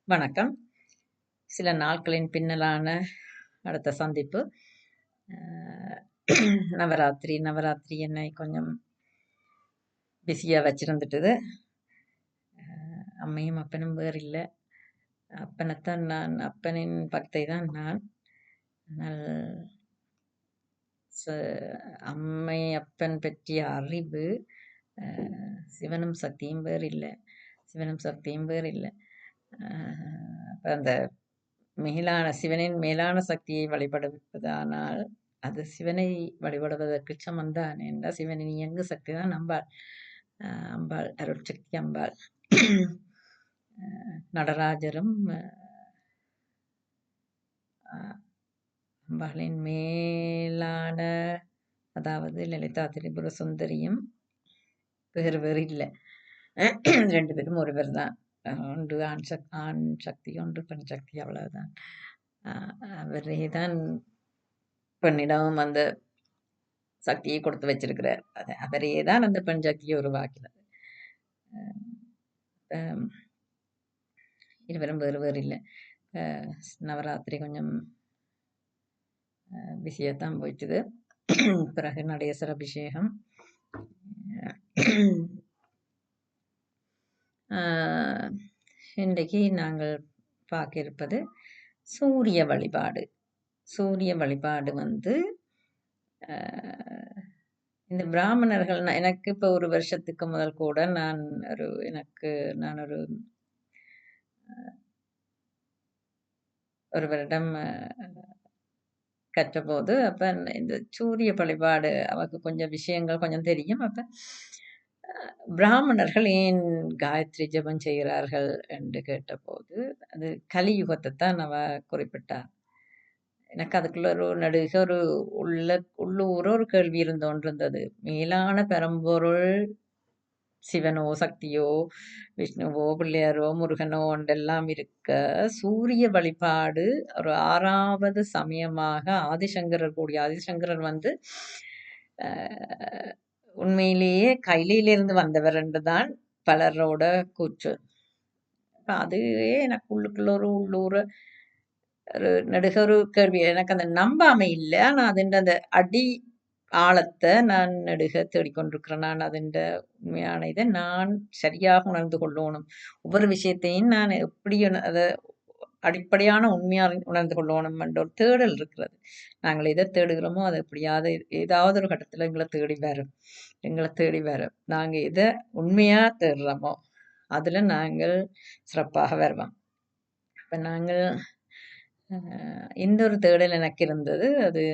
வணக்கம். சில நாட்களின் பின்னலான அடுத்த சந்திப்பு. நவராத்திரி நவராத்திரி என்னை கொஞ்சம் பிஸியாக வச்சிருந்துட்டுது. அம்மையும் அப்பனும் வேறு இல்லை. அப்பனைத்தான் நான், அப்பனின் பக்தை தான் நான். ஆனால் அம்மை அப்பன் பற்றிய அறிவு சிவனும் சக்தியும் வேறு இல்லை. சிவனும் சக்தியும் வேறு இல்லை. அப்போ அந்த மேலான சிவனின் மேலான சக்தியை வழிபடுவதானால் அது சிவனை வழிபடுவதற்கு சமந்தான் என்றால் சிவனின் இயங்கு சக்தி தான் அம்பாள். அம்பாள் அருள் சக்தி அம்பாள். நடராஜரும் அம்பாளின் மேலான, அதாவது லலிதா திரிபுர சுந்தரியும் வேறு வேறு இல்லை. ரெண்டு பேரும் ஒருவர் தான். ஒன்று ஆண் சக்தி, ஒன்று பெண் சக்தி, அவ்வளவுதான். அவரே தான் பெண்ணிடம் அந்த சக்தியை கொடுத்து வச்சிருக்கிறார். அவரே தான் அந்த பெண் சக்தியை உருவாக்கினார். இருவரும் வேறு வேறு இல்லை. நவராத்திரி கொஞ்சம் பிஸியாகத்தான் போயிட்டுது. பிறகு நடேசர் அபிஷேகம். இன்றைக்கு நாங்கள் பார்க்க இருப்பது சூரிய வழிபாடு. சூரிய வழிபாடு இந்த பிராமணர்கள், எனக்கு இப்போ ஒரு வருஷத்துக்கு முதல் கூட நான் ஒரு வருடம் கற்றபோது அப்போ இந்த சூரிய வழிபாடு அவருக்கு கொஞ்சம் விஷயங்கள் கொஞ்சம் தெரியும். அப்போ பிராமணர்கள் ஏன் காயத்ரி ஜபம் செய்கிறார்கள் என்று கேட்டபோது அது கலியுகத்தை தான் அவ குறிப்பிட்டார். எனக்கு அதுக்குள்ள ஒரு நடுக ஒரு உள்ளூர ஒரு கேள்வி இருந்தது. மேலான பரம்பொருள் சிவனோ சக்தியோ விஷ்ணுவோ பிள்ளையாரோ முருகனோ ஒன்றெல்லாம் இருக்க, சூரிய வழிபாடு ஒரு 6வது சமயமாக ஆதிசங்கரர் உண்மையிலேயே கையிலிருந்து வந்தவர் என்றுதான் பலரோட கூற்று. அதுவே எனக்கு உள்ளுக்குள்ள ஒரு உள்ளூர ஒரு நடுக ஒரு கேள்வி. எனக்கு அந்த நம்பாமை இல்லை. ஆனால் அதுன்ற அந்த அடி ஆழத்தை நான் நடுக தேடிக்கொண்டிருக்கிறேன். நான் அதுன்ற உண்மையான இதை நான் சரியாக உணர்ந்து கொள்ளணும். ஒவ்வொரு விஷயத்தையும் நான் எப்படி அதை அடிப்படையான உண்மையாக உணர்ந்து கொள்ளணும் என்ற ஒரு தேடல் இருக்கிறது. நாங்கள் எதை தேடுகிறோமோ அது எப்படியாவது ஏதாவது ஒரு கட்டத்தில் எங்களை தேடி வரும். நாங்கள் எதை உண்மையாக தேடுறோமோ அதில் நாங்கள் சிறப்பாக வருவோம். இப்போ நாங்கள் இந்த ஒரு தேடல் எனக்கு இருந்தது. அது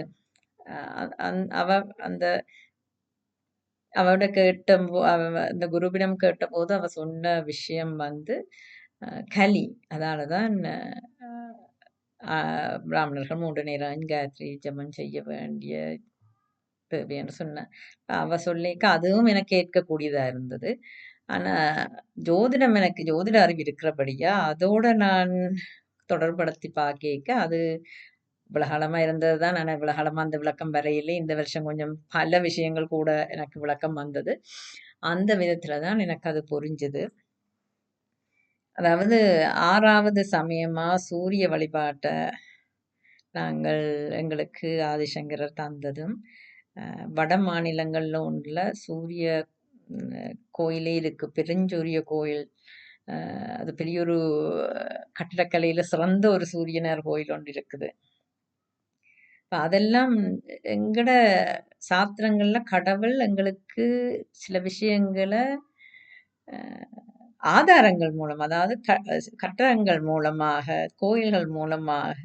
அவட அந்த குருவிடம் கேட்டபோது அவ சொன்ன விஷயம் கலி. அதாலதான் பிராமணர்கள் 3 நேரம் காயத்ரி ஜபம் செய்ய வேண்டிய தேவைன்னு சொன்ன. அவ சொல்லிக்க அதுவும் எனக்கு கேட்கக்கூடியதா இருந்தது. ஆனா எனக்கு ஜோதிட அறிவு இருக்கிறபடியா அதோட நான் தொடர்படுத்தி பார்க்க அது விலகாலமா இருந்தது தான். நான் விலகாலமா அந்த விளக்கம் வரையிலே இந்த வருஷம் கொஞ்சம் பல விஷயங்கள் கூட எனக்கு விளக்கம் வந்தது. அந்த விதத்துல தான் எனக்கு அது புரிஞ்சுது. அதாவது 6வது சமயமா சூரிய வழிபாட்டை எங்களுக்கு ஆதிசங்கரர் தந்ததும், வட மாநிலங்கள்ல ஒன்றுல சூரிய கோயிலே இருக்கு. பெருஞ்சூரிய கோயில். அது பெரிய ஒரு கட்டிடக்கலையில சிறந்த ஒரு சூரியனார் கோயில் ஒன்று இருக்குது. அதெல்லாம் எங்கட சாஸ்திரங்கள்ல கடவுள் எங்களுக்கு சில விஷயங்களை ஆதாரங்கள் மூலம், அதாவது கட்டடங்கள் மூலமாக, கோயில்கள் மூலமாக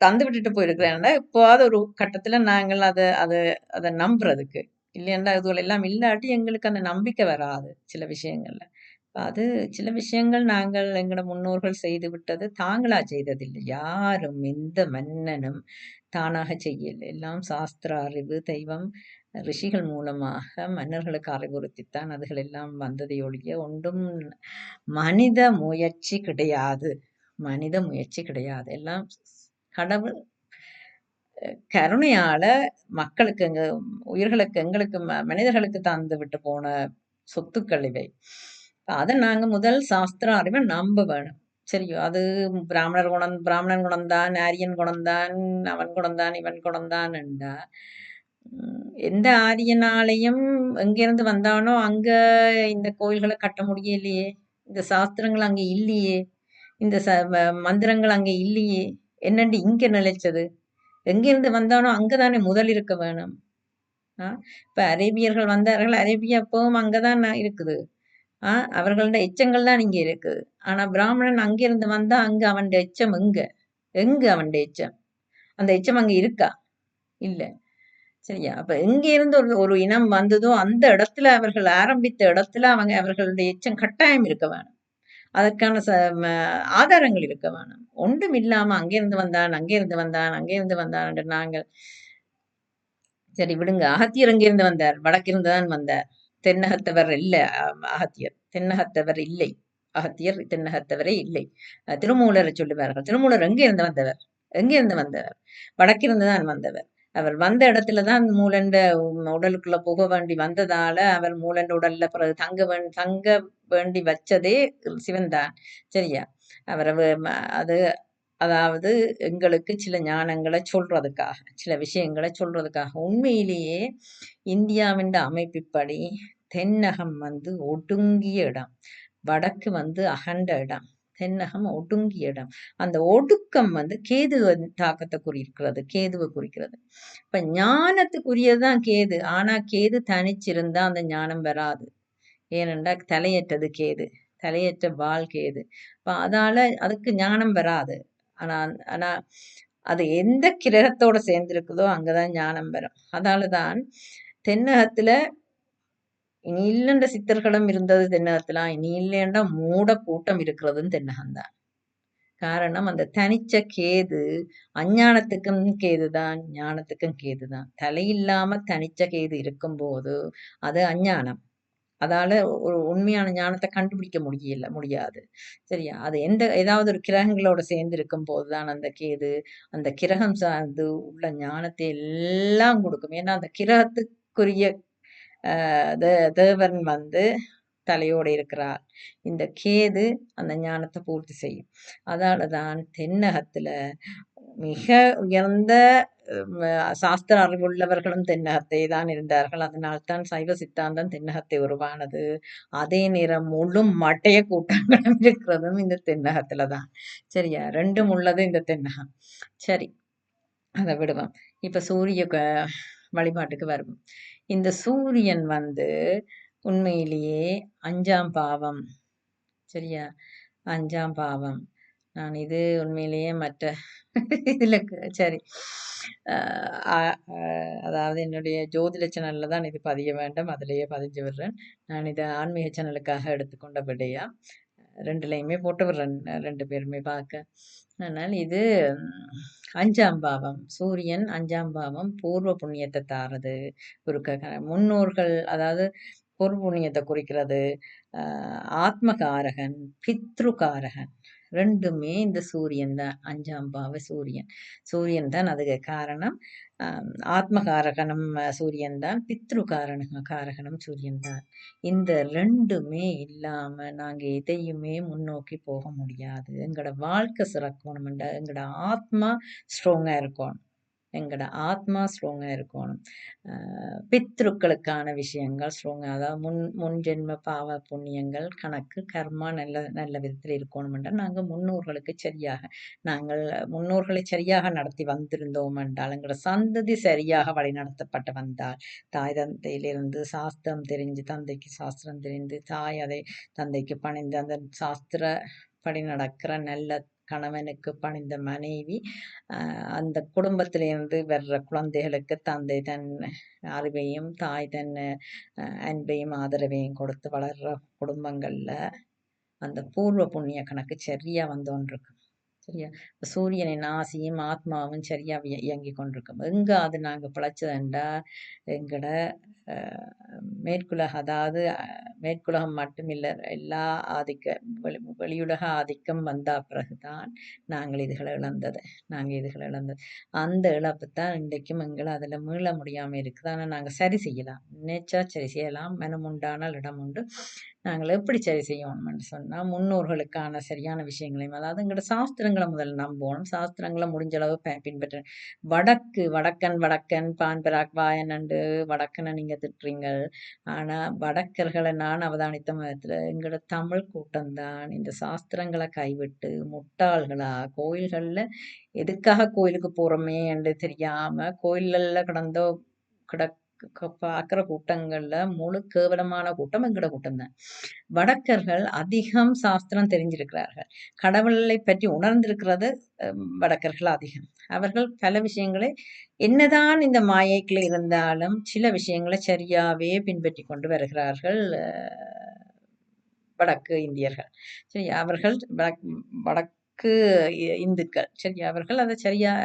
தந்து விட்டுட்டு போயிருக்கிறேன்னா இப்போவாது ஒரு கட்டத்துல நாங்கள் அதை நம்புறதுக்கு இல்லையா, இதுகள் எல்லாம் இல்லாட்டி எங்களுக்கு அந்த நம்பிக்கை வராது சில விஷயங்கள்ல. அது சில விஷயங்கள் நாங்கள் எங்களோட முன்னோர்கள் செய்து விட்டது தாங்களா செய்ததில்லை. யாரும் எந்த மன்னனும் தானாக செய்யல. எல்லாம் சாஸ்திர அறிவு, தெய்வம், ரிஷிகள் மூலமாக மன்னர்களுக்கு அறிவுறுத்தித்தான் அதுகள் எல்லாம் வந்ததை ஒழிய ஒன்றும் மனித முயற்சி கிடையாது. எல்லாம் கடவுள் கருணையால மக்களுக்கு, உயிர்களுக்கு, எங்களுக்கு மனிதர்களுக்கு தந்து விட்டு போன சொத்துக்கள் இவை. அதை நாங்க முதல் சாஸ்திர அறிவை நம்ப வேணும். சரியோ அது பிராமணன் குணம்தான், ஆரியன் குணம்தான், அவன் குணம்தான், இவன் குணம்தான்ண்டா எந்த ஆரியனாலையும் எங்கிருந்து வந்தானோ அங்க இந்த கோயில்களை கட்ட முடியலையே, இந்த சாஸ்திரங்கள் அங்க இல்லையே, இந்த மந்திரங்கள் அங்க இல்லையே, என்னண்டு இங்க நிலைச்சது? எங்கிருந்து வந்தானோ அங்கதானே முதல் இருக்க வேணும். இப்ப அரேபியர்கள் வந்தார்கள், அரேபியா அப்பவும் அங்கதான் இருக்குது. அவர்களோட எச்சங்கள் தான் இங்க இருக்குது. ஆனா பிராமணன் அங்கிருந்து வந்தா அங்க அவன் எச்சம் எங்க? எங்க அவன் எச்சம்? அந்த எச்சம் அங்க இருக்கா? இல்ல. சரியா? அப்ப எங்க இருந்து ஒரு இனம் வந்ததோ அந்த இடத்துல அவர்கள் ஆரம்பித்த இடத்துல அவர்களுடைய எச்சம் கட்டாயம் இருக்க வேணும். அதற்கான ஆதாரங்கள் இருக்க வேணும். ஒன்றும் இல்லாம அங்கிருந்து வந்தான், அங்கிருந்து வந்தான், அங்கிருந்து வந்தான் என்று நாங்கள் சரி விடுங்க. அகத்தியர் எங்கிருந்து வந்தார்? வடக்கிருந்து தான் வந்தார். தென்னகத்தவர் இல்ல. அகத்தியர் தென்னகத்தவர் இல்லை. அகத்தியர் தென்னகத்தவரே இல்லை. திருமூலரை சொல்லுவார்கள். திருமூலர் எங்கிருந்து வந்தவர்? எங்கிருந்து வந்தவர்? வடக்கிருந்து தான் வந்தவர். அவர் வந்த இடத்துல தான் மூலண்ட உடலுக்குள்ள புக வேண்டி வந்ததால அவர் மூலண்ட உடல்ல பிறகு தங்க வேண்டி வச்சதே சிவன் தான். சரியா? அவரை அது அதாவது எங்களுக்கு சில ஞானங்களை சொல்றதுக்காக, சில விஷயங்களை சொல்றதுக்காக. உண்மையிலேயே இந்தியாவின் அமைப்புப்படி தென்னகம் வந்து ஒடுங்கிய இடம், வடக்கு வந்து அகண்ட இடம், தென்னகம் ஒடுங்கிய இடம். அந்த ஒடுக்கம் வந்து கேது தாக்கத்தை குறிக்கிறது, கேதுவை குறிக்கிறது. இப்ப ஞானத்துக்குரியதுதான் கேது. ஆனா கேது தனிச்சிருந்தா அந்த ஞானம் வராது. ஏனென்றா தலையற்றது கேது, தலையற்ற வால் கேது. இப்ப அதால அதுக்கு ஞானம் வராது. ஆனா ஆனா அது எந்த கிரகத்தோட சேர்ந்திருக்குதோ அங்கதான் ஞானம் வரும். அதாலதான் தென்னகத்துல இனி இல்லைன்ற சித்தர்களும் இருந்தது தென்னகத்துல, இனி இல்லைன்னா மூட கூட்டம் இருக்கிறதுன்னு தென்னகம்தான். காரணம் அந்த தனிச்ச கேது அஞ்ஞானத்துக்கும் கேதுதான், ஞானத்துக்கும் கேதுதான். தலையில்லாம தனிச்ச கேது இருக்கும்போது அது அஞ்ஞானம். அதால ஒரு உண்மையான ஞானத்தை கண்டுபிடிக்க முடியாது. சரியா? அது ஏதாவது ஒரு கிரகங்களோட சேர்ந்து இருக்கும் போதுதான் அந்த கேது அந்த கிரகம் சார்ந்து உள்ள ஞானத்தை எல்லாம் கொடுக்கும். ஏன்னா அந்த கிரகத்துக்குரிய தேவன் வந்து தலையோடு இருக்கிறார். இந்த கேது அந்த ஞானத்தை பூர்த்தி செய்யும். அதாலதான் தென்னகத்துல மிக உயர்ந்த சாஸ்திர அறிவுள்ளவர்களும் தென்னகத்தை தான் இருந்தார்கள். அதனால்தான் சைவ சித்தாந்தம் தென்னகத்தை உருவானது. அதே நேரம் முழு மட்டைய கூட்டங்களும் இருக்கிறதும் இந்த தென்னகத்துல தான். சரியா? ரெண்டும் உள்ளது இந்த தென்னகம். சரி, அதை விடுவோம். இப்ப சூரிய வழிபாட்டுக்கு வருவோம். இந்த சூரியன் வந்து உண்மையிலேயே 5ஆம் பாவம். சரியா? 5ஆம் பாவம். நான் இது உண்மையிலேயே மற்ற இதுல சரி. அதாவது என்னுடைய ஜோதிட சேனல்ல தான் இது பதிய வேண்டும். அதிலேயே பதிஞ்சு விடுறேன். நான் இதை ஆன்மீக சேனலுக்காக எடுத்துக்கொண்ட விடையா. ரெண்டுலையுமே போட்டு விடுறேன், 2 பேருமே பார்க்க. ஆனால் இது 5ஆம் பாவம். சூரியன் 5ஆம் பாவம் பூர்வ புண்ணியத்தை தாரது. ஒரு முன்னோர்கள், அதாவது பூர்வ புண்ணியத்தை குறிக்கிறது. ஆத்மகாரகன், பித்ருகாரகன், ரெண்டுமே இந்த சூரியன் தான். 5ஆம் பாவ சூரியன். சூரியன் தான் அதுக்கு காரணம். ஆத்மகாரகனும் சூரியன் தான், காரகனும் சூரியன் தான். இந்த ரெண்டுமே இல்லாம நாங்க எதையுமே முன்னோக்கி போக முடியாது. எங்களோட வாழ்க்கை சிறக்கணும், எங்களோட ஆத்மா ஸ்ட்ராங்கா இருக்கணும். எங்களோட ஆத்மா ஸ்ட்ராங்கா இருக்கணும். பித்ருக்களுக்கான விஷயங்கள் ஸ்ட்ராங்கா, அதாவது முன் ஜென்ம பாவ புண்ணியங்கள் கணக்கு கர்மா நல்ல விதத்தில் இருக்கணும் என்றால் நாங்கள் முன்னோர்களை சரியாக நடத்தி வந்திருந்தோம் என்றால், எங்களோட சந்ததி சரியாக வழி நடத்தப்பட்டு வந்தால், தாய் தந்தையிலிருந்து சாஸ்திரம் தெரிஞ்சு, தந்தைக்கு சாஸ்திரம் தெரிந்து, தாய் அதை தந்தைக்கு பணிந்து அந்த சாஸ்திர படி நடக்கிற நல்ல கணவனுக்கு பணிந்த மனைவி, அந்த குடும்பத்திலிருந்து வர்ற குழந்தைகளுக்கு தந்தை தன் அறிவையும் தாய் தன் அன்பையும் ஆதரவையும் கொடுத்து வளர்ற குடும்பங்கள்ல அந்த பூர்வ புண்ணிய கணக்கு சரியா வந்து கொண்டிருக்கும். சரியா? சூரியனின் ஆசியும் ஆத்மாவும் சரியா இயங்கி கொண்டிருக்கும். எங்க அது நாங்க பிழைச்சதுண்டா எங்கட மேற்குலக, அதாவது மேற்குலகம் மட்டுமில்ல, எல்லா வெளியுலக ஆதிக்கம் வந்த பிறகுதான் நாங்கள் இதுகளை இழந்தது. அந்த இழப்பு தான் இன்றைக்கும் எங்களை அதில் மீள முடியாமல் இருக்குது. ஆனால் நாங்கள் சரி செய்யலாம், நினைச்சா சரி செய்யலாம். மனம் உண்டானால் இடம் உண்டு. நாங்கள் எப்படி சரி செய்யணும்னு சொன்னா, முன்னோர்களுக்கான சரியான விஷயங்களையும், அதாவது எங்களோட சாஸ்திரங்கள முதல்ல நம்பணும். சாஸ்திரங்கள முடிஞ்ச அளவு பின்பற்ற வடக்கன் பான் பராக் வாயனண்டு வடக்கன நீங்க திட்டுறீங்கள். ஆனா, வடக்கர்கள நான் அவதானித்த விதத்துல, எங்களோட தமிழ் கூட்டம் தான் இந்த சாஸ்திரங்கள கைவிட்டு, முட்டாள்களா கோயில்கள்ல எதுக்காக கோயிலுக்கு போறோமே என்று தெரியாம, கோயில்கள்ல கிடக் பார்க்குற கூட்டங்கள்ல முழு கேவலமான கூட்டம் எங்கட கூட்டம் தான். வடக்கர்கள் அதிகம் சாஸ்திரம் தெரிஞ்சிருக்கிறார்கள். கடவுளை பற்றி உணர்ந்திருக்கிறது வடக்கர்கள் அதிகம். அவர்கள் பல விஷயங்களை என்னதான் இந்த மாயைக்குள்ள இருந்தாலும் சில விஷயங்களை சரியாவே பின்பற்றி கொண்டு வருகிறார்கள் வடக்கு இந்தியர்கள். சரி, அவர்கள் வடக்கு இந்துக்கள். சரி, அவர்கள் அதை சரியா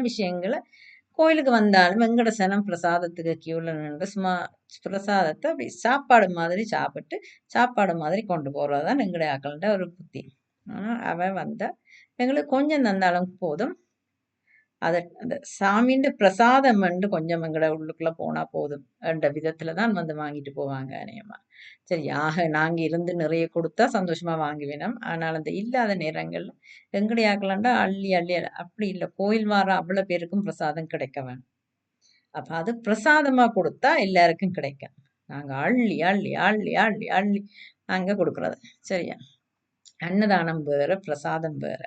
விஷயங்களை கோயிலுக்கு வந்தாலும் வெங்கட சனம் பிரசாதத்துக்கு கியூல நின்று சும்மா பிரசாதத்தை அப்படி சாப்பாடு மாதிரி சாப்பிட்டு சாப்பாடு மாதிரி கொண்டு போறதுதான் எங்களுடைய ஆக்கள்கிட்ட ஒரு புத்தி. ஆனா அவன் வந்தா எங்களுக்கு கொஞ்சம் தந்தாலும் போதும், அத அந்த சாமின்ற பிரசாதம் வந்து கொஞ்சம் எங்கட உள்ளுக்குள்ள போனா போதும் என்ற விதத்துல தான் வந்து வாங்கிட்டு போவாங்க அநேகமா. சரி, ஆக நாங்க இருந்து நிறைய கொடுத்தா சந்தோஷமா வாங்குவேணும். ஆனால் அந்த இல்லாத நேரங்கள்ல எங்கடைய ஆக்கலாண்டா அள்ளி அள்ளி அப்படி இல்லை, கோயில் வார அவ்வளவு பேருக்கும் பிரசாதம் கிடைக்க வேணும். அப்ப அது பிரசாதமா கொடுத்தா எல்லாருக்கும் கிடைக்கும். நாங்க அள்ளி அள்ளி அள்ளி அள்ளி அள்ளி நாங்க கொடுக்கறது. சரியா? அன்னதானம் வேற, பிரசாதம் வேற.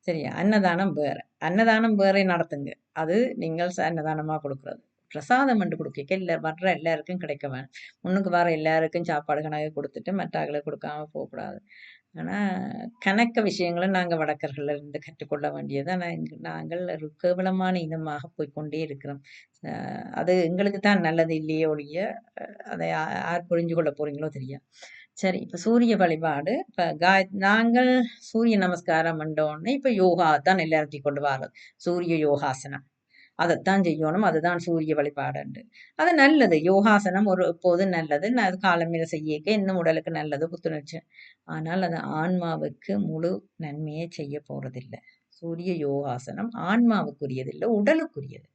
சரியா? அன்னதானம் வேற. அன்னதானம் வேற நடத்துங்க. அது நீங்கள் அன்னதானமா கொடுக்கறது. பிரசாதம் என்று கொடுக்க இல்ல வர்ற எல்லாருக்கும் கிடைக்க வேணும். முன்னுக்கு வர எல்லாருக்கும் சாப்பாடு கணக்கு கொடுத்துட்டு மற்றாக்களை கொடுக்காம போகக்கூடாது. ஆனா கணக்க விஷயங்களை நாங்க வடக்கர்கள்ல இருந்து கற்றுக்கொள்ள வேண்டியது. ஆனா நாங்கள் ஒரு கேவலமான இனமாக போய்க்கொண்டே இருக்கிறோம். அது எங்களுக்கு தான் நல்லது இல்லையே ஒழிய அதை யார் புரிஞ்சு கொள்ள போறீங்களோ தெரியும். சரி, இப்ப சூரிய வழிபாடு. இப்ப நாங்கள் சூரிய நமஸ்காரம் பண்ணோடனே இப்ப யோகா தான் எல்லாத்தையும் கொண்டு வர்றது. சூரிய யோகாசனம் அதைத்தான் செய்யணும். அதுதான் சூரிய வழிபாடு. அது நல்லது. யோகாசனம் ஒரு எப்போதும் நல்லது. அது காலமில செய்யக்க இன்னும் உடலுக்கு நல்லது, புத்துணர்ச்சி. ஆனால் அது ஆன்மாவுக்கு முழு நன்மையை செய்ய போறதில்லை. சூரிய யோகாசனம் ஆன்மாவுக்குரியது இல்லை, உடலுக்குரியது.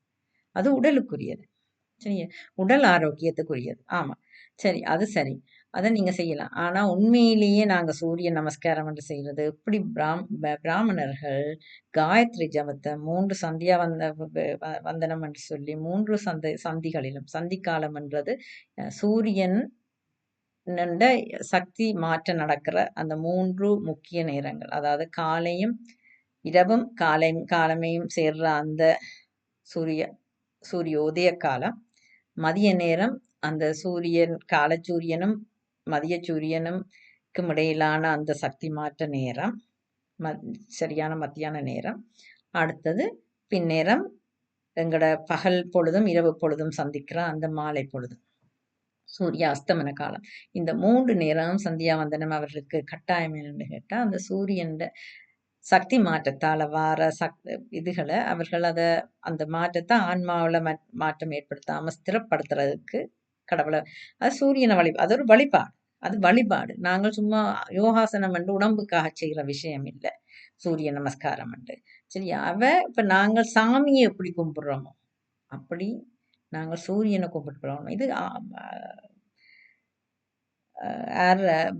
அது உடலுக்குரியது. சரியா? உடல் ஆரோக்கியத்துக்குரியது. ஆமா. சரி, அது சரி. அத நீங்க செய்யலாம். ஆனா உண்மையிலேயே நாங்க சூரிய நமஸ்காரம் என்று செய்றது, எப்படி பிராமணர்கள் காயத்ரி ஜபத்த 3 சந்தியா வந்தனம் என்று சொல்லி 3 சந்திகளிலும் சந்திக்காலம் என்றது சூரியன் சக்தி மாற்றம் நடக்கிற அந்த 3 முக்கிய நேரங்கள். அதாவது காலையும் இரவும் காலமையும் சேர்ற அந்த சூரியோதய காலம், மதிய நேரம் அந்த காலச்சூரியனும் மதிய சூரியனுக்கும் இடையிலான அந்த சக்தி மாற்ற நேரம், சரியான மத்தியான நேரம். அடுத்தது பின்னேரம் எங்கட பகல் பொழுதும் இரவு பொழுதும் சந்திக்கிற அந்த மாலை பொழுது, சூரிய அஸ்தமன காலம். இந்த 3 நேரம் சந்தியா வந்தனம் அவர்களுக்கு கட்டாயம் என்னன்னு கேட்டா, அந்த சூரியன் சக்தி மாற்றத்தால வார இதுகளை அவர்கள் அந்த மாற்றத்தை ஆன்மாவில் மாற்றம் ஏற்படுத்தாம ஸ்திரப்படுத்துறதுக்கு கடவுளை அது சூரியனை அது ஒரு வழிபாடு. அது வழிபாடு. நாங்கள் சும்மா யோகாசனம் என்று உடம்புக்காக செய்கிற விஷயம் இல்லை. சூரிய நமஸ்காரம் என்று சரியா? இப்ப நாங்கள் சாமியை எப்படி கும்பிடுறோமோ அப்படி நாங்கள் சூரியனை கும்பிட்டு இது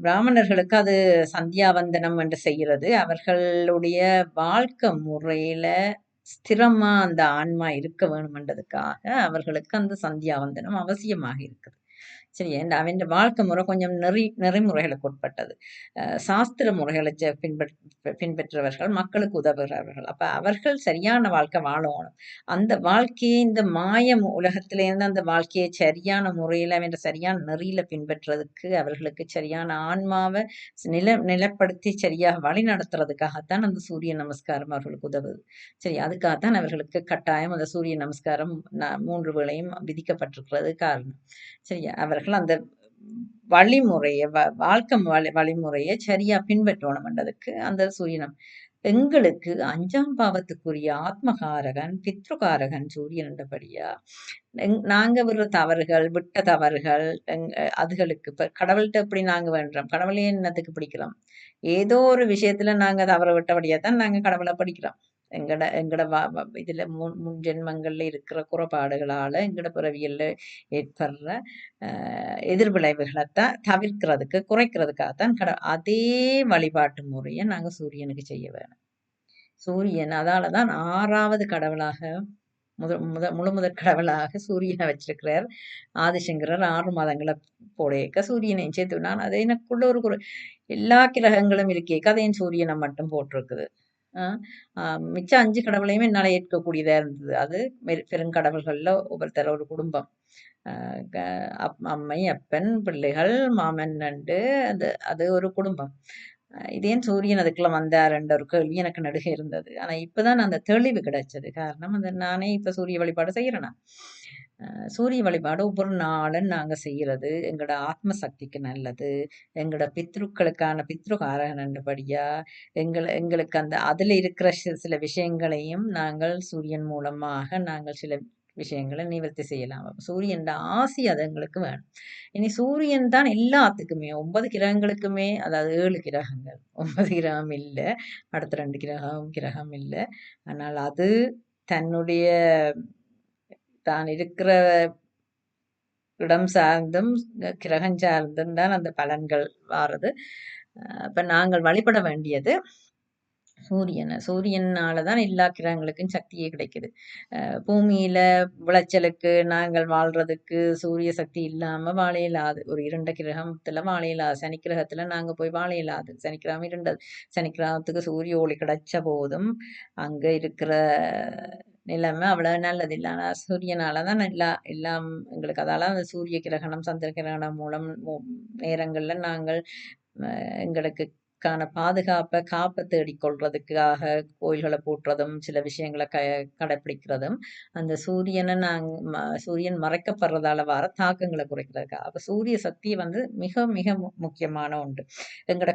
பிராமணர்களுக்கு அது சந்தியாவந்தனம் என்று செய்கிறது. அவர்களுடைய வாழ்க்கை முறையில ஸ்திரமா அந்த ஆன்மா இருக்க வேணுமென்றதுக்காக அவர்களுக்கு அந்த சந்தியாவந்தனம் அவசியமாக இருக்குது. சரி, அவன் வாழ்க்கை முறை கொஞ்சம் நெறிமுறைகளுக்கு உட்பட்டது. சாஸ்திர முறைகளை பின்பற்றவர்கள் மக்களுக்கு உதவுகிறவர்கள். அப்ப அவர்கள் சரியான வாழ்க்கை வாழணும். அந்த வாழ்க்கையை இந்த மாயம் உலகத்திலேருந்து அந்த வாழ்க்கையை சரியான முறையில அவன் சரியான நெறியில பின்பற்றுறதுக்கு அவர்களுக்கு சரியான ஆன்மாவை நிலப்படுத்தி சரியாக வழி நடத்துறதுக்காகத்தான் அந்த சூரிய நமஸ்காரம் அவர்களுக்கு உதவுது. சரி, அதுக்காகத்தான் அவர்களுக்கு கட்டாயம் அந்த சூரிய நமஸ்காரம் 3 வேளையும் விதிக்கப்பட்டிருக்கிறது காரணம். சரியா? அவர்கள் அந்த வழிமுறையை வாழ்க்கை வழிமுறையை சரியா பின்பற்றணும்ன்றதுக்கு அந்த சூரியனம் எங்களுக்கு 5ஆம் பாவத்துக்குரிய ஆத்மகாரகன் பித்ருகாரகன் சூரியன் என்றபடியா நாங்க விட்ட தவறுகள் அதுகளுக்கு இப்ப கடவுள்கிட்ட எப்படி நாங்க வேண்டோம், கடவுளையே என்னத்துக்கு பிடிக்கிறோம்? ஏதோ ஒரு விஷயத்துல நாங்க தவற விட்டபடியா தான் நாங்க கடவுளை படிக்கிறோம். எங்கட இதுல முன் ஜென்மங்கள்ல இருக்கிற குறைபாடுகளால எங்கட பிறவியல்ல ஏற்படுற எதிர்விளைவுகளைத்தான் தவிர்க்கிறதுக்கு குறைக்கிறதுக்காகத்தான் அதே வழிபாட்டு முறையை நாங்க சூரியனுக்கு செய்ய வேணும். சூரியன் அதாலதான் 6வது கடவுளாக முழுமுதற் கடவுளாக சூரியனை வச்சிருக்கிறார் ஆதிசங்கரர். 6 மாதங்களை போடையக்க சூரியனை சேர்த்து நான் அதை எனக்குள்ள ஒரு எல்லா கிரகங்களும் இருக்கே கதையின் சூரியனை மட்டும் போட்டிருக்குது. மிச்சம் 5 கடவுளையுமே என்னால ஏற்கக்கூடியதா இருந்தது. அது பெருங்கடவுள்கள்ல ஒவ்வொருத்தர ஒரு குடும்பம். அம்மை, அப்பன், பிள்ளைகள், மாமன் நண்டு, அது ஒரு குடும்பம். இதேன் சூரியன் அதுக்குள்ள வந்தாருன்ற ஒரு கேள்வி எனக்கு நடுக இருந்தது. ஆனா இப்பதான் அந்த தெளிவு கிடைச்சது. காரணம் நானே இப்ப சூரிய வழிபாடு செய்யறேனா. சூரிய வழிபாடு ஒவ்வொரு நாளும் நாங்க செய்யறது எங்களோட ஆத்ம சக்திக்கு நல்லது. எங்களோட பித்ருக்களுக்கான பித்ருகாரகன்படியா எங்களுக்கு அதுல இருக்கிற சில விஷயங்களையும் நாங்கள் சூரியன் மூலமாக நாங்கள் சில விஷயங்களை நிவர்த்தி செய்யலாம். சூரியன் ஆசி அது எங்களுக்கு வேணும். இனி சூரியன் தான் எல்லாத்துக்குமே 9 கிரகங்களுக்குமே, அதாவது 7 கிரகங்கள், 9 கிரகம் இல்லை, அடுத்த 2 கிரகம் இல்லை. ஆனால் அது தன்னுடைய தான் இருக்கிற இடம் சார்ந்தும் கிரகம் சார்ந்தும் தான் அந்த பலன்கள் வாரது. அப்ப நாங்கள் வழிபட வேண்டியது சூரியனாலதான் எல்லா கிரகங்களுக்கும் சக்தியே கிடைக்குது. பூமியில விளைச்சலுக்கு நாங்கள் வாழ்றதுக்கு சூரிய சக்தி இல்லாம வாழ இயலாது. ஒரு இருண்ட கிரகத்துல வாழ இயலாது. சனி கிரகத்துல நாங்க போய் வாழ இயலாது. சனிக்கிரகம் இருண்டது. சனி கிரகத்துக்கு சூரிய ஒளி கிடைச்ச போதும் அங்க இருக்கிற நிலைமை அவ்வளவு நல்லது இல்லை. ஆனா சூரியனாலதான் எல்லாம் எங்களுக்கு. அதால அந்த சூரிய கிரகணம் சந்திர கிரகணம் மூலம் நேரங்கள்ல நாங்கள் எங்களுக்கு பாதுகாப்பை தேடிக்கொள்றதுக்காக கோயில்களை போட்டுறதும் சில விஷயங்களை கடைப்பிடிக்கிறதும் அந்த சூரியன் மறைக்கப்படுறதால வர தாக்கங்களை குறைக்கிறதுக்காக. அப்ப சூரிய சக்தி மிக மிக முக்கியமான ஒன்று. எங்களோட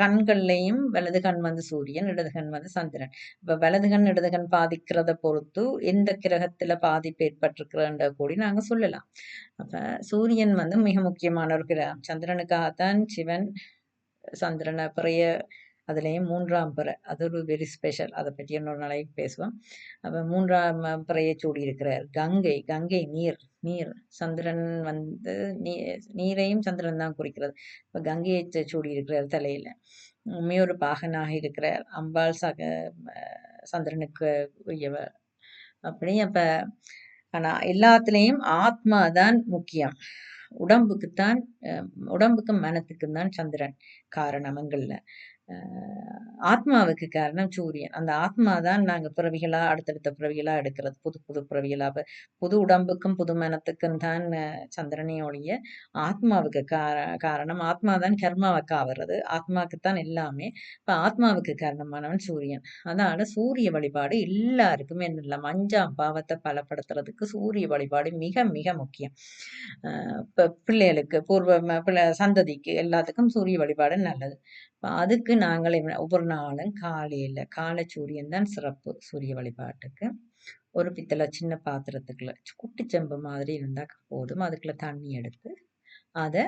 கண்கள்லையும் வலது கண் சூரியன், இடது கண் சந்திரன். இப்ப வலது கண் இடது கண் பாதிக்கிறத பொறுத்து எந்த கிரகத்துல பாதிப்பு ஏற்பட்டிருக்கிறன்ற கூடி நாங்க சொல்லலாம். அப்ப சூரியன் மிக முக்கியமான ஒரு கிரகம். சந்திரனுக்காகத்தான் சிவன் சந்திரனை பிறைய அதுலேயும் 3ஆம் பிறை, அது ஒரு வெரி ஸ்பெஷல். அதை பற்றி இன்னொரு நாளைக்கு பேசுவோம். அப்போ 3ஆம் பிறையை சூடி இருக்கிறார். கங்கை நீர் சந்திரன் நீரையும் சந்திரன் தான் குறிக்கிறது. இப்போ கங்கையை சூடி இருக்கிறார் தலையில. உண்மையொரு பாகனாக இருக்கிறார். அம்பாள் சந்திரனுக்கு உரியவர். அப்படி அப்ப ஆனா எல்லாத்துலேயும் ஆத்மா தான் முக்கியம். உடம்புக்கும் மனத்துக்கும் தான் சந்திரன் காரணம். எங்கள்ல ஆத்மாவுக்கு காரணம் சூரியன். அந்த ஆத்மா தான் நாங்க பிறவிகளா அடுத்தடுத்த பிறவிகளா எடுக்கிறது. புது புது பிறவிகளா புது உடம்புக்கும் புது மனத்துக்கும் தான் சந்திரனை ஒழிய ஆத்மாவுக்கு காரணம். ஆத்மா தான் கர்மாவை காவறது. ஆத்மாவுக்குத்தான் எல்லாமே. இப்ப ஆத்மாவுக்கு காரணமானவன் சூரியன். அதனால சூரிய வழிபாடு எல்லாருக்குமே இல்லை. 5ஆம் பாவத்தை பலப்படுத்துறதுக்கு சூரிய வழிபாடு மிக மிக முக்கியம். பிள்ளைகளுக்கு சந்ததிக்கு எல்லாத்துக்கும் சூரிய வழிபாடு நல்லது. அதுக்கு நாங்கள் ஒவ்வொரு நாளும் காலை சூரியன் தான் சிறப்பு. சூரிய வழிபாட்டுக்கு ஒரு பித்தளை சின்ன பாத்திரத்துக்குள்ள குட்டி செம்பு மாதிரி இருந்தா போதும். அதுக்குள்ள தண்ணி எடுத்து அதை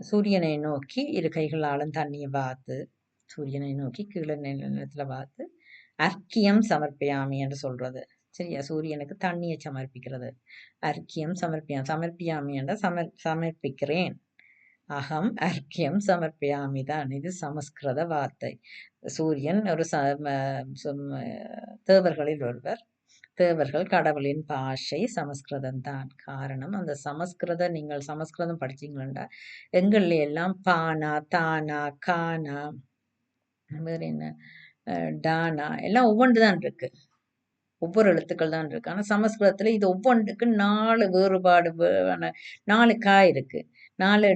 சூரியனை நோக்கி இரு கைகளாலும் தண்ணியை பார்த்து சூரியனை நோக்கி கீழே நிலத்துல பார்த்து அர்க்கியம் சமர்ப்பியாமி என்று சொல்றது. சரியா? சூரியனுக்கு தண்ணியை சமர்ப்பிக்கிறது அர்க்கியம் சமர்ப்பியாமி என்ற சமர்ப்பிக்கிறேன். அகம் அர்க்கியம் சமர்ப்பியாமி தான். இது சமஸ்கிருத வார்த்தை. சூரியன் ஒரு தேவர்களில் ஒருவர். தேவர்கள் கடவுளின் பாஷை சமஸ்கிருதம் தான். காரணம் அந்த நீங்கள் சமஸ்கிருதம் படிச்சீங்களா எங்கள்ல எல்லாம் பானா தானா கானா வேற என்ன டானா எல்லாம் ஒவ்வொன்று தான் இருக்கு. ஒவ்வொரு எழுத்துக்கள் தான் இருக்கு. ஆனா சமஸ்கிருதத்துல இது ஒவ்வொன்றுக்கு 4 வேறுபாடு 4 கா இருக்கு, 4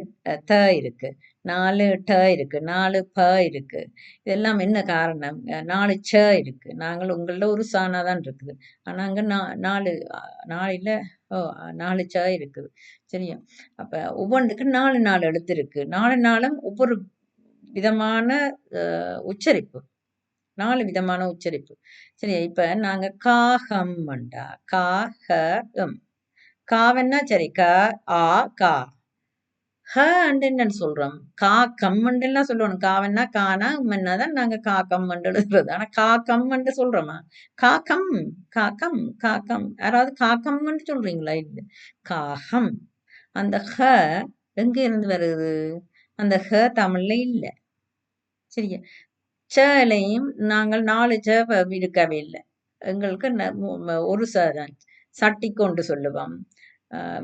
த இருக்கு, 4 ட இருக்கு, 4 ப இருக்கு. இதெல்லாம் என்ன காரணம்? 4 ச இருக்கு. நாங்கள் உங்கள ஒரு சானா தான் இருக்குது. ஆனா அங்க 4 4 ச இருக்குது. சரியா? அப்ப ஒவ்வொன்றுக்கு 4 எழுத்து இருக்கு. 4 ஒவ்வொரு விதமான உச்சரிப்பு. 4 விதமான உச்சரிப்பு. சரியா? இப்ப நாங்க காகம் மண்டா கா ஹ ம் காவன்னா சரி க ஆ கா ஹ அண்டு என்னன்னு சொல்றோம். கா கம்மண்டுலாம் சொல்லணும். காவன்னா கானா, உம்மன்னா தான் நாங்க கா கம்மண்டு எழுதுறது. ஆனா கா கம்மண்டு சொல்றோமா? காக்கம், காக்கம், காக்கம். யாராவது காக்கம்ன்னு சொல்றீங்களா? இல்ல. காகம். அந்த ஹ எங்க இருந்து வருது? அந்த ஹ தமிழ்ல இல்ல. சரியா? சலையும் நாங்கள் 4 ச இருக்கவே இல்ல. எங்களுக்கு ஒரு ச தான். சட்டிக்கொண்டு சொல்லுவோம்.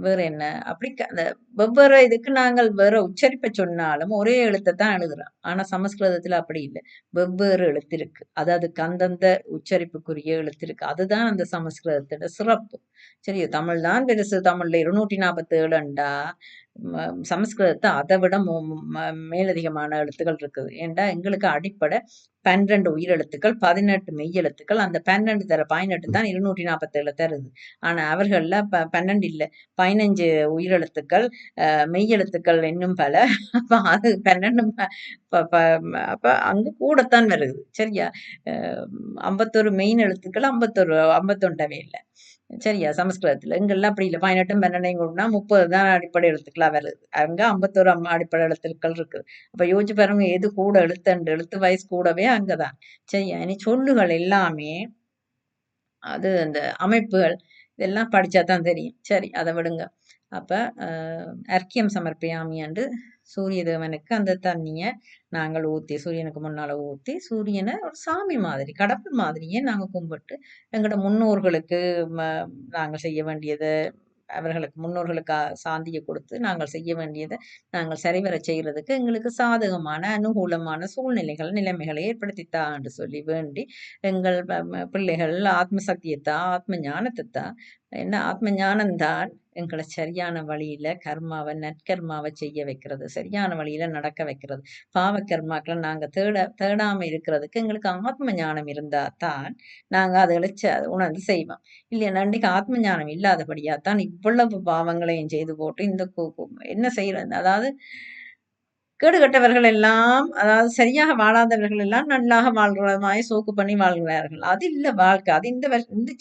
வேற என்ன? அப்படி அந்த வெவ்வேறு இதுக்கு நாங்கள் வேற உச்சரிப்ப சொன்னாலும் ஒரே எழுத்த தான் எழுதுறோம். ஆனா சமஸ்கிருதத்துல அப்படி இல்ல. வெவ்வேறு எழுத்து இருக்கு. அது அதுக்கு அந்தந்த உச்சரிப்புக்குரிய எழுத்து இருக்கு. அதுதான் அந்த சமஸ்கிருதத்தோட சிறப்பு. சரியோ? தமிழ் தான் பெருசு. தமிழ்ல 247ண்டா, சமஸ்கிருதத்த அத விட மேலதிகமான எழுத்துக்கள் இருக்குது. ஏன்டா எங்களுக்கு அடிப்படை 12 உயிரெழுத்துக்கள், 18 மெய்யெழுத்துக்கள். அந்த 12 தர 18 தான் 247 தருது. ஆனா அவர்கள்ல 12 இல்ல. 15 உயிரெழுத்துக்கள், மெய்யெழுத்துக்கள் இன்னும் பல. அப்ப அது 12 ப ப அப்ப அங்க கூடத்தான் வருது. சரியா? அ 51 மெயின் எழுத்துக்கள், 51 இல்ல. சரியா? சமஸ்கிருதத்துல. இங்கெல்லாம் அப்படி இல்ல. 18ம் 12யும் கூட்டுனா 30 தான் அடிப்படை எழுத்துக்களா வருது. அங்க 51 அடிப்படை எழுத்துக்கள் இருக்குது. அப்ப யோசிச்சு பாருங்க, எது கூட எழுத்துண்டு, எழுத்து வயசு கூடவே அங்கதான். சரியா? இனி சொல்லுகள் எல்லாமே அது அந்த அமைப்புகள் இதெல்லாம் படிச்சா தான் தெரியும். சரி, அத விடுங்க. அப்ப அ அர்க்கியம் சமர்ப்பயாமி அன்று சூரிய தேவனுக்கு அந்த தண்ணிய நாங்கள் ஊத்தி, சூரியனுக்கு முன்னால ஊத்தி, சூரியன ஒரு சாமி மாதிரி, கடவுள் மாதிரியே நாங்க கும்பிட்டு, எங்களோட முன்னோர்களுக்கு ம நாங்க செய்ய வேண்டியத அவர்களுக்கு முன்னோர்களுக்கு சாந்திய கொடுத்து, நாங்கள் செய்ய வேண்டியத நாங்கள் சரிவரச் செய்றதுக்கு எங்களுக்கு சாதகமான, அனுகூலமான சூழ்நிலைகள், நிலைமைகளை ஏற்படுத்தித் தா என்று சொல்லி வேண்டி, எங்கள் பிள்ளைகள் ஆத்ம சக்தியத்தா, ஆத்ம ஞானத்தத்தா, என்ன ஆத்ம ஞானம்தான் எங்கள சரியான வழியில கர்மாவ, நற்கர்மாவ செய்ய வைக்கிறது. சரியான வழியில நடக்க வைக்கிறது. பாவ கர்மாக்கள நாங்க தேடாம இருக்கிறதுக்கு எங்களுக்கு ஆத்ம ஞானம் இருந்தா தான், நாங்க அதுகள உணர்ந்து செய்வோம். இல்லையா அன்றைக்கு ஆத்ம ஞானம் இல்லாதபடியாத்தான் இவ்வளவு பாவங்களையும் செய்து போட்டு இந்த என்ன செய்யறது? அதாவது கேடுகெட்டவர்கள் எல்லாம், அதாவது சரியாக வாழாதவர்கள் எல்லாம் நன்றாக வாழ்ற மாரி சோக்கு பண்ணி வாழ்கிறார்கள். அது இல்ல வாழ்க்கை. அது இந்த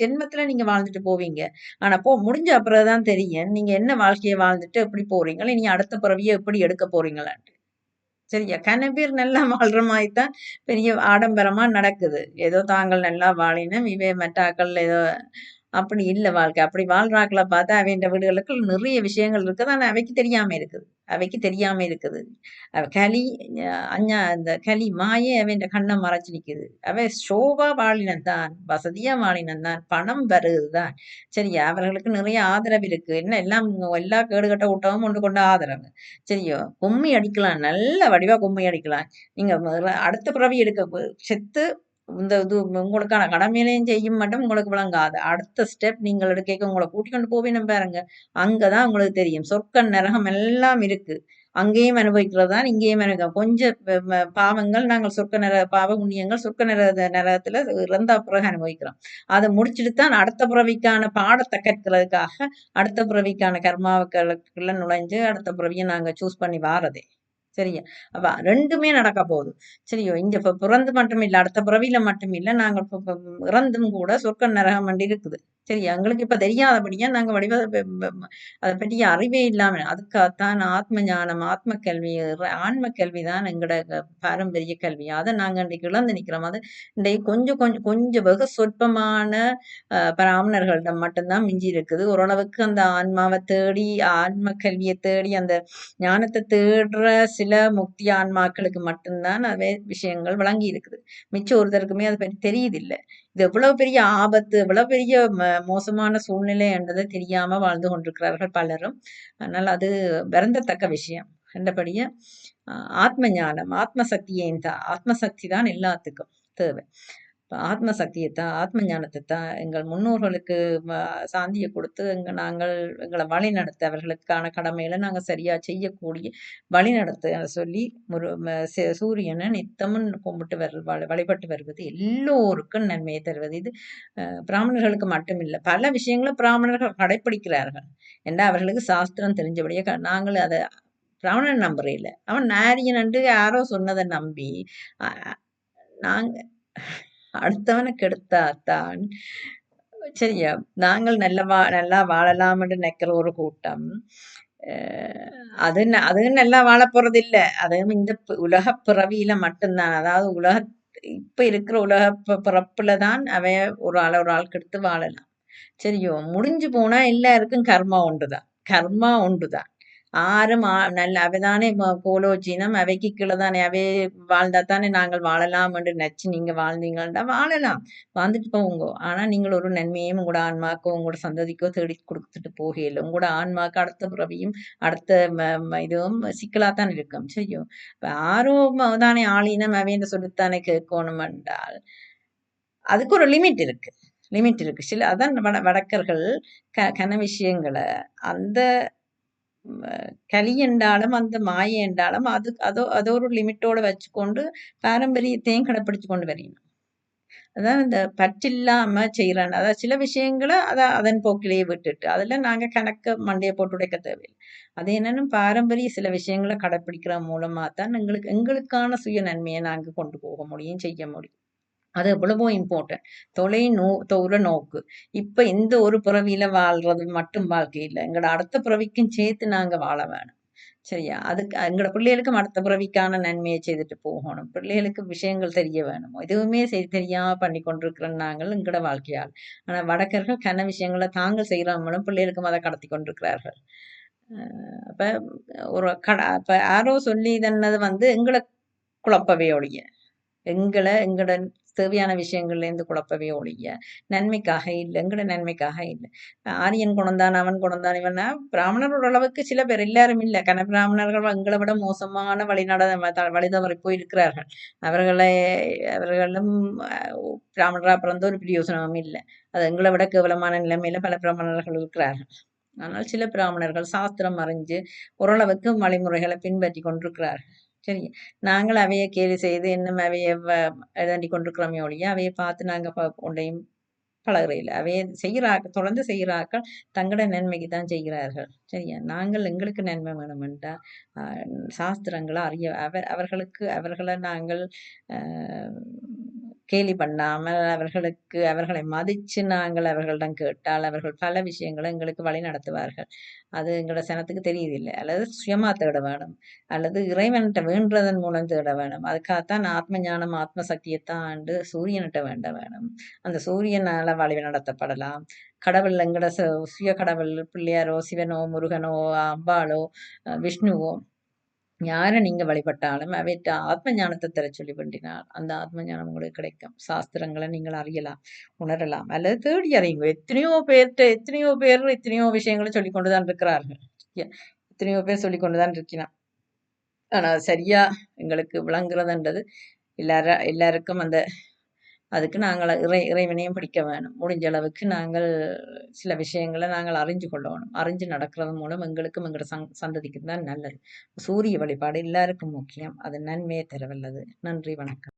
ஜென்மத்துல நீங்க வாழ்ந்துட்டு போவீங்க. ஆனா முடிஞ்ச அப்புறம் தான் தெரியும். நீங்க என்ன வாழ்க்கைய வாழ்ந்துட்டு எப்படி போறீங்களோ, இனி அடுத்த பிறவிய எப்படி எடுக்க போறீங்களான்ட்டு. சரியா? கனபேர் நல்லா வாழ்ற மாரி தான் பெரிய ஆடம்பரமா நடக்குது. ஏதோ தாங்கள் நல்லா வாழினம், மற்றாக்கள் ஏதோ அப்படி இல்ல வாழ்க்கை. அப்படி வாழ்றாக்கள பார்த்தா அவைன்ற வீடுகளுக்குள் நிறைய விஷயங்கள் இருக்குது. ஆனா அவைக்கு தெரியாம இருக்குது. அவைக்கு தெரியாம இருக்குது. அவ களி இந்த களி மாயே அவைன்ற கண்ண மறைச்சு நிக்குது. அவ ஷோவா வாழினம் தான். வசதியா வாழினம் தான். பணம் வருது தான். சரியா? அவர்களுக்கு நிறைய ஆதரவு இருக்கு. என்ன எல்லாம் எல்லா கேடுகெட்ட கூட்டமும் ஒன்று கொண்ட ஆதரவு. சரியோ? கும்மி அடிக்கலாம். நல்ல வடிவா கும்மி அடிக்கலாம். நீங்க அடுத்த பிறவி எடுக்க செத்து இந்த இது உங்களுக்கான கடமையிலையும் செய்யும் மட்டும் உங்களுக்கு விளங்காது. அடுத்த ஸ்டெப் நீங்கள் எடுக்கைக்கு உங்கள கூட்டிக் கொண்டு போவேணும் பாருங்க. அங்கதான் உங்களுக்கு தெரியும். சொர்க்கம், நரகம் எல்லாம் இருக்கு. அங்கேயும் அனுபவிக்கிறது தான், இங்கேயும் கொஞ்சம் பாவங்கள் நாங்கள் சொர்க்க பாவ புண்ணியங்கள் சொர்க்க நரகத்துல இறந்தா பிறகு அனுபவிக்கிறோம். அத முடிச்சுட்டு தான் அடுத்த பிறவிக்கான பாடத்த கற்கிறதுக்காக, அடுத்த பிறவிக்கான கர்மாக்களுக்குள்ள நுழைஞ்சு, அடுத்த பிறவிய நாங்க சூஸ் பண்ணி வாரதே. சரியா? அப்ப 2மே நடக்க போகுது. சரியோ? இங்க பிறந்து மட்டும் இல்ல, அடுத்த பிறவியில மட்டும் இல்ல, நாங்க இறந்தும் கூட சொர்க்கம், நரகம் இருக்குது. சரியா? எங்களுக்கு இப்ப தெரியாதபடியா நாங்க வடிவ அத பற்றிய அறிவே இல்லாம அதுக்காகத்தான் ஆத்ம ஞானம், ஆத்ம கல்வி, ஆன்ம கல்வி தான் எங்கட பாரம்பரிய கல்வி. அத நாங்க இன்றைக்கு இழந்து நிக்கிறோம். அது இன்றைக்கு கொஞ்சம் கொஞ்சம் கொஞ்சம் வெகு சொற்பமான பிராமணர்களிடம் மட்டும் தான் மிஞ்சி இருக்குது. ஓரளவுக்கு அந்த ஆன்மாவ தேடி, ஆன்ம கல்விய தேடி, அந்த ஞானத்த தேடுற சில முக்தி ஆன்மாக்களுக்கு மட்டும் தான் விஷயங்கள் விளங்கி இருக்குது. மிச்சம் ஒருத்தருக்குமே அத பத்தி தெரியுதில்ல. இது எவ்வளவு பெரிய ஆபத்து, எவ்வளவு பெரிய மோசமான சூழ்நிலை என்றது தெரியாம வாழ்ந்து கொண்டிருக்கிறார்கள் பலரும். அதனால அது வருந்தத்தக்க விஷயம். கண்டபடிய ஆத்ம ஞானம், ஆத்ம சக்தியை ஆத்ம சக்தி தான் எல்லாத்துக்கும் தேவை. ஆத்ம சக்தியத்தான், ஆத்ம ஞானத்தைத்தான் எங்கள் முன்னோர்களுக்கு சாந்திய கொடுத்து நாங்கள் எங்களை வழிநடத்த அவர்களுக்கான கடமையில நாங்க சரியா செய்யக்கூடிய வழிநடத்த சொல்லி சூரியனை நித்தமும் கும்பிட்டு வழிபட்டு வருவது எல்லோருக்கும் நன்மையை தருவது. இது பிராமணர்களுக்கு மட்டுமில்லை, பல விஷயங்களும் பிராமணர்கள் கடைப்பிடிக்கிறார்கள். ஏன்னா அவர்களுக்கு சாஸ்திரம் தெரிஞ்சபடியே நாங்கள் அதை பிராமணன் நம்புறே இல்லை, அவன் நாரியன் என்று யாரோ சொன்னதை நம்பி நாங்க அடுத்தவனை கெடுத்தாத்தான் சரியா நாங்கள் நல்லா வாழலாம் என்று நினைக்கிற ஒரு கூட்டம் அது நல்லா வாழப் போறதில்ல. அதுவும் இந்த உலகப் பிறவியில மட்டும்தான். அதாவது இப்ப இருக்கிற பிறப்புல தான் ஒரு ஆளுக்கு எடுத்து வாழலாம். சரியோ? முடிஞ்சு போனா எல்லாருக்கும் கர்மா ஒன்றுதான். கர்மா ஒன்றுதான். ஆரும் நல்ல அவைதானே கோலோச்சினம் அவைக்கு கீழ தானே வாழ்ந்தா தானே நாங்கள் வாழலாம் என்று நெனச்சு நீங்க வாழ்ந்தீங்கன்னா வாழலாம். வாழ்ந்துட்டு போங்கோ. ஆனா நீங்கள் ஒரு நன்மையும் உங்களோட ஆன்மாக்கோ, உங்களோட சந்ததிக்கோ தேடி குடுத்துட்டு போகையில. உங்களோட ஆன்மாக்கு அடுத்த பிறவியும், அடுத்த இதுவும் சிக்கலாத்தான் இருக்கும். சரியோ? இப்ப ஆரோ தானே ஆளினம் அவைன்னு சொல்லித்தானே கேட்கணும் என்றால், அதுக்கு ஒரு லிமிட் இருக்கு. லிமிட் இருக்கு. அதான் வடக்கர்கள் கன விஷயங்கள அந்த கலி என்றாலும், அந்த மாயை என்றாலும் அது ஒரு லிமிட்டோட வச்சுக்கொண்டு பாரம்பரியத்தையும் கடைப்பிடிச்சு கொண்டு வரணும். அதான் இந்த பற்றில்லாம செய்றான். அதாவது சில விஷயங்கள அதன் போக்கிலேயே விட்டுட்டு, அதுல நாங்க கணக்க மண்டைய போட்டு உடைக்க தேவையில்ல. அது என்னன்னா பாரம்பரிய சில விஷயங்கள கடைப்பிடிக்கிற மூலமா தான் எங்களுக்கான சுய நன்மைய நாங்க கொண்டு போக முடியும், செய்ய முடியும். அது எவ்வளவோ இம்பார்ட்டன்ட். தூர நோக்கு. இப்ப இந்த ஒரு பிறவியில வாழ்றது மட்டும் வாழ்க்கை இல்ல. எங்களோட அடுத்த பிறவிக்கும் சேர்த்து நாங்க வாழ வேணும். சரியா? அதுக்கு எங்களோட பிள்ளைகளுக்கும் அடுத்த பிறவிக்கான நன்மைய செய்துட்டு போகணும். பிள்ளைகளுக்கு விஷயங்கள் தெரிய வேணும். எதுவுமே தெரியாம பண்ணி கொண்டிருக்கிற நாங்கள் எங்களோட வாழ்க்கையால். ஆனா வடக்கர்கள் கன விஷயங்கள தாங்கள் செய்ற மூலம் பிள்ளைகளுக்கும் அத கடத்திக் கொண்டிருக்கிறார்கள். அ அப்ப அப்ப யாரோ சொல்லி தந்தது எங்கள குழப்பவே ஒழிய. எங்கட தேவையான விஷயங்கள்லேருந்து குழப்பவே ஒழிய, நன்மைக்காக இல்ல. எங்கட நன்மைக்காக இல்ல. ஆரியன் குணந்தான், அவன் குணந்தான், இவன்னா பிராமணர் ஓரளவுக்கு சில பேர், எல்லாரும் இல்ல. பிராமணர்கள் எங்கள விட மோசமான வழி தவறி போயிருக்கிறார்கள். அவர்களை அவர்களும் பிராமணரா பிறந்த ஒரு பிரயோசனமும் இல்ல. அது எங்கள விட கேவலமான நிலைமையில பல பிராமணர்கள் இருக்கிறார்கள். ஆனால் சில பிராமணர்கள் சாஸ்திரம் அறிஞ்சு ஓரளவுக்கு வழிமுறைகளை பின்பற்றி கொண்டிருக்கிறார்கள். சரி. நாங்கள் அவைய கேலி செய்து இன்னும் அவைய இதாண்டி கொண்டிருக்கிறோமே ஒழிய, அவைய பார்த்து நாங்க ஒன்றையும் பழகுறையில. அவைய தொடர்ந்து செய்கிறார்கள் தங்களோட நன்மைக்கு தான் செய்கிறார்கள். சரியா? நாங்கள் எங்களுக்கு நன்மை வேணுமென்றா, அ சாஸ்திரங்கள அறிய அவர்கள நாங்கள் அ கேலி பண்ணாமல், அவர்களை மதிச்சு நாங்கள் அவர்களிடம் கேட்டால், அவர்கள் பல விஷயங்கள எங்களுக்கு வழி நடத்துவார்கள். அது எங்களோட சனத்துக்கு தெரியுதில்ல. அல்லது சுயமா தேட வேணும். அல்லது இறைவன்ட்ட வேண்டுறதன் மூலம் தேட வேணும். அதுக்காகத்தான் ஆத்ம ஞானம், ஆத்ம சக்தியத்தான் சூரியன்ட்ட வேண்ட வேணும். அந்த சூரியனால வழி நடத்தப்படலாம். கடவுள் எங்கட சுய கடவுள் பிள்ளையாரோ, சிவனோ, முருகனோ, அம்பாளோ, விஷ்ணுவோ யார நீங்க வழிபட்டாலும் அவைட்ட ஆத்ம ஞானத்த தரச் சொல்லி வேண்டினால், அந்த ஆத்ம ஞானம் உங்களுக்கு கிடைக்கும். சாஸ்திரங்கள நீங்கள் அறியலாம், உணரலாம். அல்லது தேடி அறியுங்க. எத்தனையோ பேர் எத்தனையோ விஷயங்கள சொல்லிக் கொண்டு தான் இருக்கிறார்கள். எத்தனையோ பேர் சொல்லிக் கொண்டு தான் இருக்கிறான். ஆனா சரியா எங்களுக்கு விளங்குறதுன்றது எல்லாருக்கும் அதுக்கு நாங்கள் இறைவனையும் பிடிக்க வேணும். முடிஞ்ச அளவுக்கு நாங்கள் சில விஷயங்கள நாங்கள் அறிஞ்சு கொள்ளணும். அறிஞ்சு நடக்கிறது மூலம் எங்களுக்கும் எங்களோட சந்ததிக்கும் தான் நல்லது. சூரிய வழிபாடு எல்லாருக்கும் முக்கியம். அது நன்மையை தரவல்லது. நன்றி, வணக்கம்.